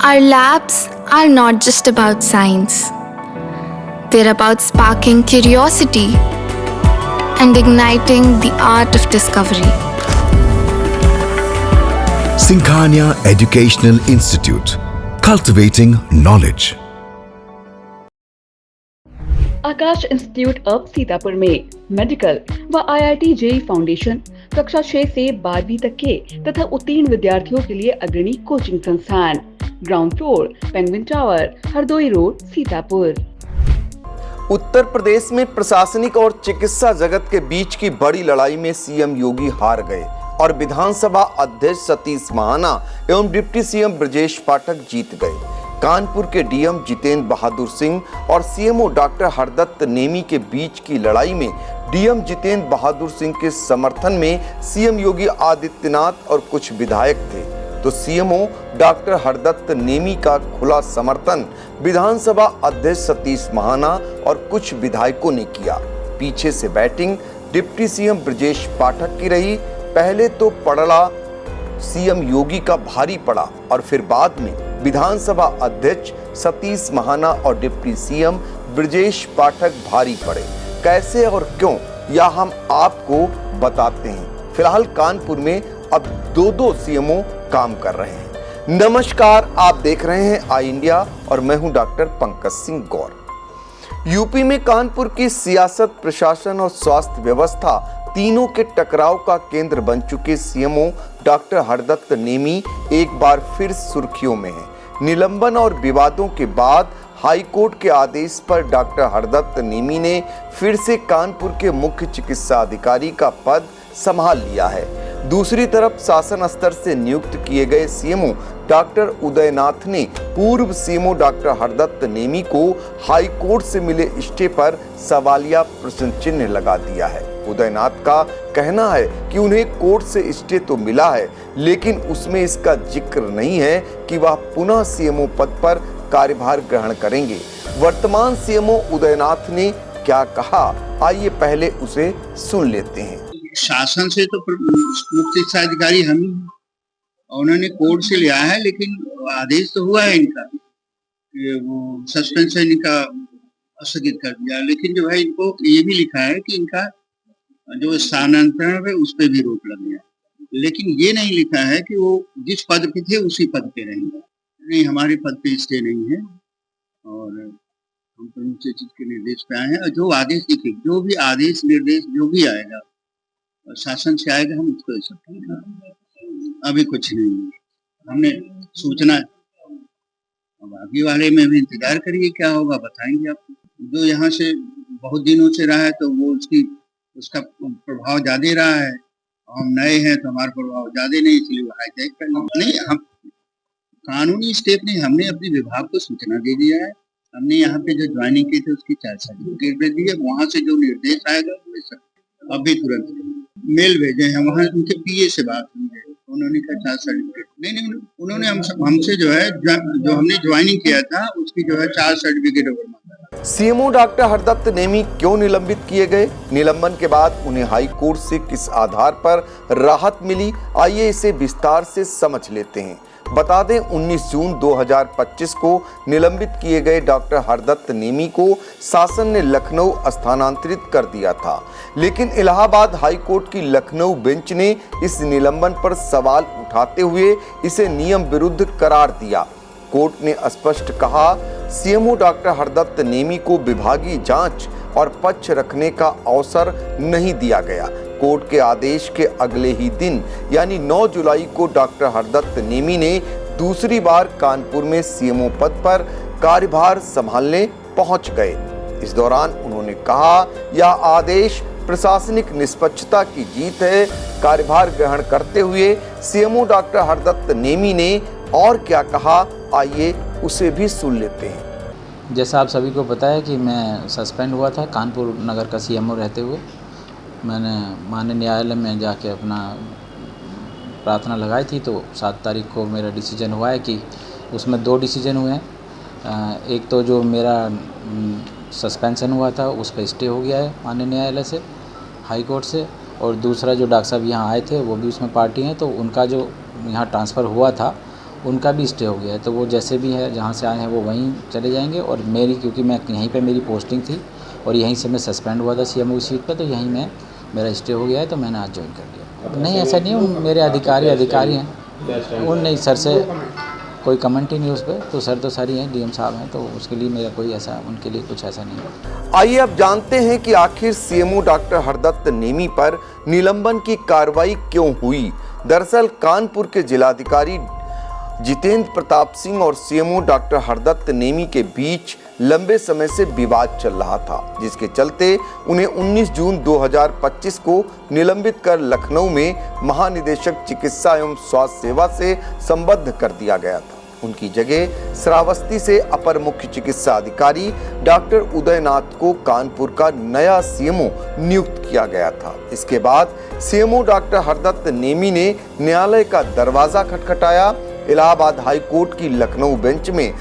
Our labs are not just about science, they're about sparking curiosity and igniting the art of discovery. Sinkhania Educational Institute, cultivating knowledge. Akash institute अब सीतापुर में medical व IIT JEE foundation कक्षा 6 से 12वीं तक के तथा उत्तीर्ण विद्यार्थियों के लिए अग्रणी कोचिंग संस्थान। Ground floor, penguin tower, Hardoi road, Sitapur. Uttar Pradesh में प्रशासनिक और चिकित्सा जगत के बीच की बड़ी लड़ाई में सीएम योगी हार गए और विधानसभा अध्यक्ष सतीश महाना एवं डिप्टी सीएम ब्रजेश पाठक जीत गए। कानपुर के डीएम जितेंद्र बहादुर सिंह और सीएमओ डॉक्टर हरदत्त नेमी के बीच की लड़ाई में डीएम जितेंद्र बहादुर सिंह के समर्थन में सीएम योगी आदित्यनाथ और कुछ विधायक थे, तो सीएमओ डॉक्टर हरदत्त नेमी का खुला समर्थन विधानसभा अध्यक्ष सतीश महाना और कुछ विधायकों ने किया। पीछे से batting deputy CM Brajesh Pathak की रही। पहले तो पलड़ा सीएम योगी का भारी पड़ा और फिर बाद में विधानसभा अध्यक्ष सतीश महाना और डिप्टी सीएम ब्रजेश पाठक भारी पड़े। कैसे और क्यों, यह हम आपको बताते हैं। फिलहाल कानपुर में अब दो सीएमओ काम कर रहे हैं। नमस्कार, आप देख रहे हैं आई इंडिया और मैं हूं डॉक्टर पंकज सिंह गौर। यूपी में कानपुर की सियासत, प्रशासन और स्वास्थ्य व्यवस्था तीनों के टकराव का केंद्र बन चुके सीएमओ डॉक्टर हरदत्त नेमी एक बार फिर सुर्खियों में हैं। निलंबन और विवादों के बाद हाईकोर्ट के आदेश पर डॉक्टर हरदत्त नेमी ने फिर से कानपुर के मुख्य चिकित्सा अधिकारी का पद संभाल लिया है। दूसरी तरफ शासन स्तर से नियुक्त किए गए सीएमओ डॉक्टर उदयनाथ ने पूर्व सीएमओ डॉक्टर हरदत्त नेमी को हाईकोर्ट से मिले स्टे पर सवालिया प्रश्न चिन्ह लगा दिया है। उदयनाथ का कहना है कि उन्हें कोर्ट से स्टे तो मिला है, लेकिन उसमें इसका जिक्र नहीं है कि वह पुनः सीएमओ पद पर कार्यभार ग्रहण करेंगे। वर्तमान सीएमओ उदयनाथ ने क्या कहा, आइए पहले उसे सुन लेते हैं। शासन से तो मुख्य शिक्षा अधिकारी हम ही हैं और उन्होंने कोर्ट से लिया है, लेकिन आदेश तो हुआ है इनका कि वो सस्पेंशन इनका स्थगित कर दिया, लेकिन जो है इनको ये भी लिखा है कि इनका जो स्थानांतरण है उस पर भी रोक लग गया, लेकिन ये नहीं लिखा है कि वो जिस पद पे थे उसी पद पे रहेंगे। नहीं, हमारे पद पे स्टे नहीं है और हम प्रमुख सचिव के निर्देश पे आए हैं और जो आदेश लिखे, जो भी आदेश निर्देश जो भी आएगा शासन से आएगा, हम उसको एक्सेप्ट करेंगे। अभी कुछ नहीं है, हमने सूचना, अब आगे वाले में भी इंतजार करिए क्या होगा, बताएंगे आपको। जो यहाँ से बहुत दिनों से रहा है तो वो उसका प्रभाव ज्यादा रहा है, हम नए हैं तो हमारा प्रभाव ज्यादा नहीं, इसलिए वो हाईटेक कर नहीं। हम कानूनी स्टेप नहीं, हमने अपने विभाग को सूचना दे दिया है। हमने यहाँ पे जो ज्वाइनिंग की थी उसकी 4 सर्टिफिकेट भेज दी है। वहाँ से जो निर्देश आएगा वो अभी तुरंत मेल भेजे हैं। वहाँ उनके पीए से बात हुई है, उन्होंने कहा 4 सर्टिफिकेट नहीं, उन्होंने हमसे जो है जो हमने ज्वाइनिंग किया था उसकी जो है 4 सर्टिफिकेट ओवर मांगा। सीएमओ डॉक्टर हरदत्त नेमी क्यों निलंबित किए गए? निलंबन के बाद उन्हें हाई कोर्ट से किस आधार पर राहत मिली? आइए इसे विस्तार से समझ लेते हैं। बता दें, 19 जून 2025 को निलंबित किए गए डॉक्टर हरदत्त नेमी को शासन ने लखनऊ स्थानांतरित कर दिया था, लेकिन इलाहाबाद हाई कोर्ट की लखनऊ बेंच ने इस निलंबन पर सवाल उठाते हुए इसे नियम विरुद्ध करार दिया। कोर्ट ने स्पष्ट कहा, सीएमओ डॉक्टर हरदत्त नेमी को विभागीय जांच और पक्ष रखने का अवसर नहीं दिया गया। कोर्ट के आदेश के अगले ही दिन यानी 9 जुलाई को डॉक्टर हरदत्त नेमी ने दूसरी बार कानपुर में सीएमओ पद पर कार्यभार संभालने पहुंच गए। इस दौरान उन्होंने कहा, यह आदेश प्रशासनिक निष्पक्षता की जीत है। कार्यभार ग्रहण करते हुए सीएमओ डॉक्टर हरदत्त नेमी ने और क्या कहा, आइए उसे भी सुन लेते हैं। जैसा आप सभी को पता है कि मैं सस्पेंड हुआ था कानपुर नगर का सीएमओ रहते हुए। मैंने माननीय न्यायालय में जाके अपना प्रार्थना लगाई थी, तो 7 तारीख को मेरा डिसीजन हुआ है कि उसमें 2 डिसीजन हुए हैं। एक तो जो मेरा सस्पेंशन हुआ था उस पर स्टे हो गया है माननीय न्यायालय से, हाई कोर्ट से, और दूसरा जो डॉक्टर साहब यहाँ आए थे वो भी उसमें पार्टी हैं, तो उनका जो यहाँ ट्रांसफ़र हुआ था उनका भी स्टे हो गया है, तो वो जैसे भी है जहाँ से आए हैं वो वहीं चले जाएंगे। और मेरी, क्योंकि मैं यहीं पे मेरी पोस्टिंग थी और यहीं से मैं सस्पेंड हुआ था सीएमओ की सीट पे, तो यहीं मैं मेरा स्टे हो गया है, तो मैंने आज ज्वाइन कर लिया। नहीं, ऐसा नहीं, उन मेरे अधिकारी हैं, उन नहीं सर से कोई कमेंट ही नहीं उस पर। तो सर तो सारी हैं, डीएम साहब हैं, तो उसके लिए मेरा कोई ऐसा, उनके लिए कुछ ऐसा नहीं है। आइए अब जानते हैं कि आखिर सीएमओ डॉक्टर हरदत्त नेमी पर निलंबन की कार्रवाई क्यों हुई। दरअसल कानपुर के जिलाधिकारी जितेंद्र प्रताप सिंह और सीएमओ डॉक्टर हरदत्त नेमी के बीच लंबे समय से विवाद चल रहा था, जिसके चलते उन्हें 19 जून 2025 को निलंबित कर लखनऊ में महानिदेशक चिकित्सा एवं स्वास्थ्य सेवा से संबद्ध कर दिया गया था। उनकी जगह श्रावस्ती से अपर मुख्य चिकित्सा अधिकारी डॉक्टर उदयनाथ को कानपुर का नया सीएमओ नियुक्त किया गया था। इसके बाद सीएमओ डॉक्टर हरदत्त नेमी ने न्यायालय का दरवाजा खटखटाया। इलाहाबाद हाई कोर्ट की लखनऊ बेंच में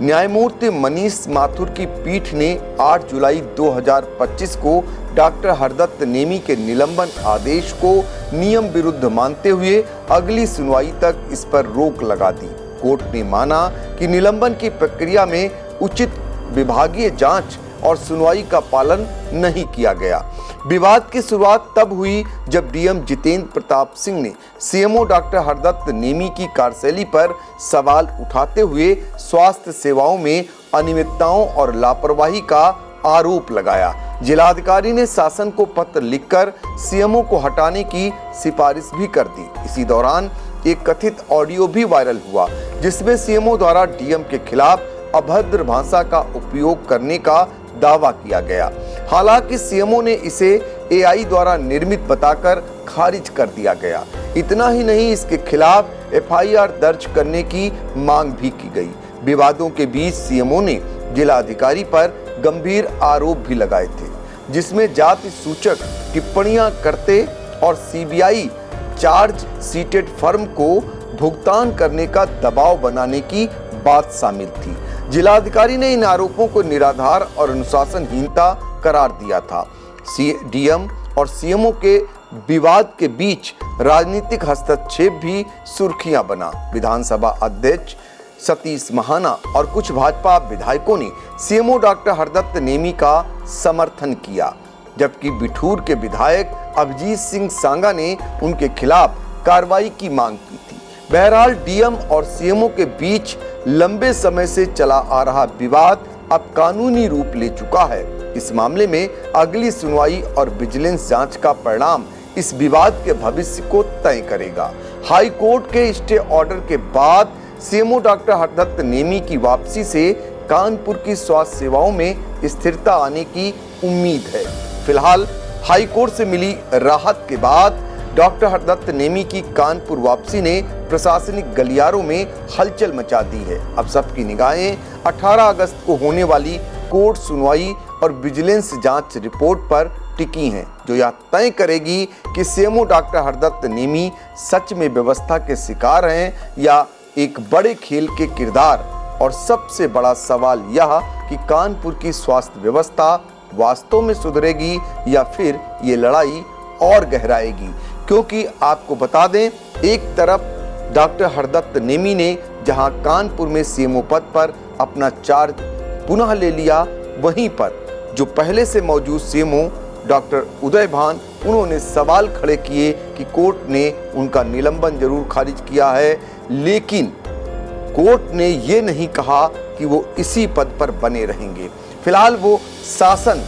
न्यायमूर्ति मनीष माथुर की पीठ ने 8 जुलाई 2025 को डॉक्टर हरदत्त नेमी के निलंबन आदेश को नियम विरुद्ध मानते हुए अगली सुनवाई तक इस पर रोक लगा दी। कोर्ट ने माना कि निलंबन की प्रक्रिया में उचित विभागीय जांच और सुनवाई का पालन नहीं किया गया। विवाद की शुरुआत तब हुई जब डीएम जितेंद्र प्रताप सिंह ने सीएमओ डॉक्टर हरदत्त नेमी की कार्यशैली पर सवाल उठाते हुए स्वास्थ्य सेवाओं में अनियमितताओं और लापरवाही का आरोप लगाया। जिलाधिकारी ने शासन को पत्र लिखकर सीएमओ को हटाने की सिफारिश भी कर दी। इसी दौरान एक कथित ऑडियो भी वायरल हुआ, जिसमें सीएमओ द्वारा डीएम के खिलाफ अभद्र भाषा का उपयोग करने का दावा किया गया। हालांकि सीएमओ ने इसे एआई द्वारा निर्मित बताकर खारिज कर दिया गया। इतना ही नहीं, इसके खिलाफ एफआईआर दर्ज करने की मांग भी की गई। विवादों के बीच सीएमओ ने जिलाधिकारी पर गंभीर आरोप भी लगाए थे, जिसमें जाति सूचक टिप्पणियां करते और सीबीआई चार्ज सीटेड फर्म को भुगतान करने का दबाव बनाने की बात शामिल थी। जिलाधिकारी ने इन आरोपों को निराधार और अनुशासनहीनता करार दिया था। डीएम और सीएमओ के विवाद के बीच राजनीतिक हस्तक्षेप भी सुर्खियां बना। विधानसभा अध्यक्ष सतीश महाना और कुछ भाजपा विधायकों ने सीएमओ डॉक्टर हरदत्त नेमी का समर्थन किया, जबकि बिठूर के विधायक अभिजीत सिंह सांगा ने उनके खिलाफ कार्रवाई की मांग की थी। बहरहाल डीएम और सीएमओ के बीच लंबे समय से चला आ रहा विवाद अब कानूनी रूप ले चुका है। इस मामले में अगली सुनवाई और विजिलेंस जांच का परिणाम इस विवाद के भविष्य को तय करेगा। हाई कोर्ट के स्टे ऑर्डर के बाद सीएमओ डॉक्टर हरदत्त नेमी की वापसी से कानपुर की स्वास्थ्य सेवाओं में स्थिरता आने की उम्मीद है। फिलहाल हाई कोर्ट से मिली राहत के बाद डॉक्टर हरदत्त नेमी की कानपुर वापसी ने प्रशासनिक गलियारों में हलचल मचा दी है। अब सबकी निगाहें 18 अगस्त को होने वाली कोर्ट सुनवाई और विजिलेंस जांच रिपोर्ट पर टिकी हैं, जो यह तय करेगी कि सीएमओ डॉक्टर हरदत्त नेमी सच में व्यवस्था के शिकार हैं या एक बड़े खेल के किरदार। और सबसे बड़ा सवाल यह कि कानपुर की स्वास्थ्य व्यवस्था वास्तव में सुधरेगी या फिर ये लड़ाई और गहराएगी। क्योंकि आपको बता दें, एक तरफ डॉक्टर हरदत्त नेमी ने जहां कानपुर में सीएमओ पद पर अपना चार्ज पुनः ले लिया, वहीं पर जो पहले से मौजूद सीएमओ डॉक्टर उदय भान, उन्होंने सवाल खड़े किए कि कोर्ट ने उनका निलंबन जरूर खारिज किया है, लेकिन कोर्ट ने ये नहीं कहा कि वो इसी पद पर बने रहेंगे। फिलहाल वो शासन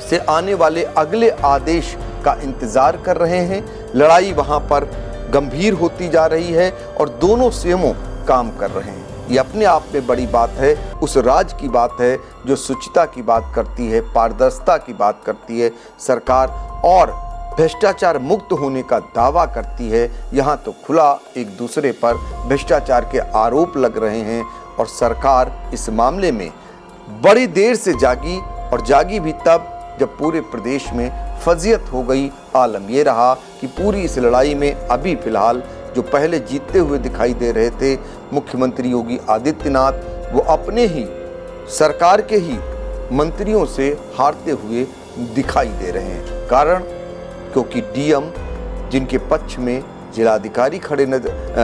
से आने वाले अगले आदेश का इंतजार कर रहे हैं। लड़ाई वहां पर गंभीर होती जा रही है और दोनों सीएमओ काम कर रहे हैं। ये अपने आप में बड़ी बात है, उस राज की बात है जो शुचिता की बात करती है, पारदर्शिता की बात करती है सरकार, और भ्रष्टाचार मुक्त होने का दावा करती है। यहाँ तो खुला एक दूसरे पर भ्रष्टाचार के आरोप लग रहे हैं और सरकार इस मामले में बड़ी देर से जागी, और जागी भी तब जब पूरे प्रदेश में फजीयत हो गई। आलम ये रहा कि पूरी इस लड़ाई में अभी फिलहाल जो पहले जीतते हुए दिखाई दे रहे थे मुख्यमंत्री योगी आदित्यनाथ, वो अपने ही सरकार के ही मंत्रियों से हारते हुए दिखाई दे रहे हैं। कारण क्योंकि डीएम जिनके पक्ष में जिलाधिकारी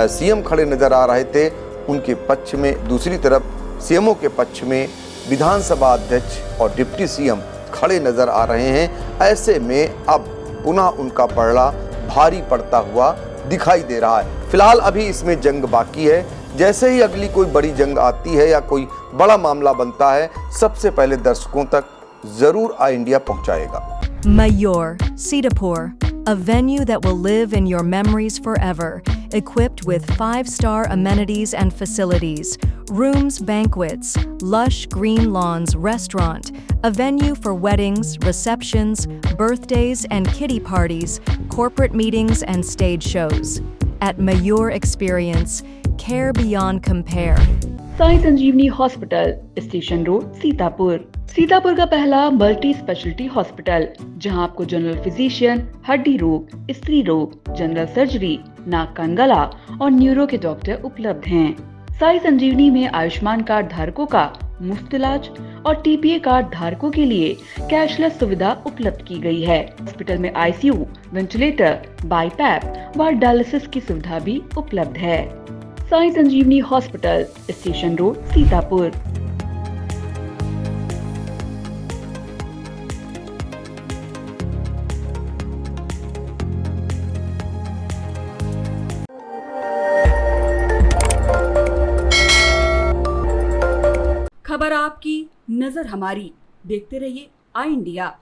सीएम खड़े नजर आ रहे थे, उनके पक्ष में दूसरी तरफ सीएमओ के पक्ष में विधानसभा अध्यक्ष और डिप्टी सीएम खड़े नजर आ रहे हैं। ऐसे में अब पुनः उनका पलड़ा भारी पड़ता हुआ दिखाई दे रहा है। फिलहाल अभी इसमें जंग बाकी है। जैसे ही अगली कोई बड़ी जंग आती है या कोई बड़ा मामला बनता है, सबसे पहले दर्शकों तक जरूर आई इंडिया पहुंचाएगा। Mayur, Sitapur, a venue that will live in your memories forever, equipped with 5-star amenities and facilities, rooms, banquets, lush green lawns, restaurant, a venue for weddings, receptions, birthdays and kiddie parties, corporate meetings and stage shows. At Mayur Experience, care beyond compare. Sai Sanjeevani hospital, station road, Sitapur का पहला multi speciality hospital, जहां आपको general physician, हड्डी रोग, स्त्री रोग, general surgery, नाक कान गला और न्यूरो के डॉक्टर उपलब्ध हैं। साई संजीवनी में आयुष्मान कार्ड धारकों का मुफ्त इलाज और टीपीए कार्ड धारकों के लिए कैशलेस सुविधा उपलब्ध की गई है। हॉस्पिटल में आईसीयू, वेंटिलेटर, बाईपैप व डायलिसिस की सुविधा भी उपलब्ध है। Sai Sanjeevani hospital, station road, Sitapur. खबर आपकी, नजर हमारी। देखते रहिए आई इंडिया।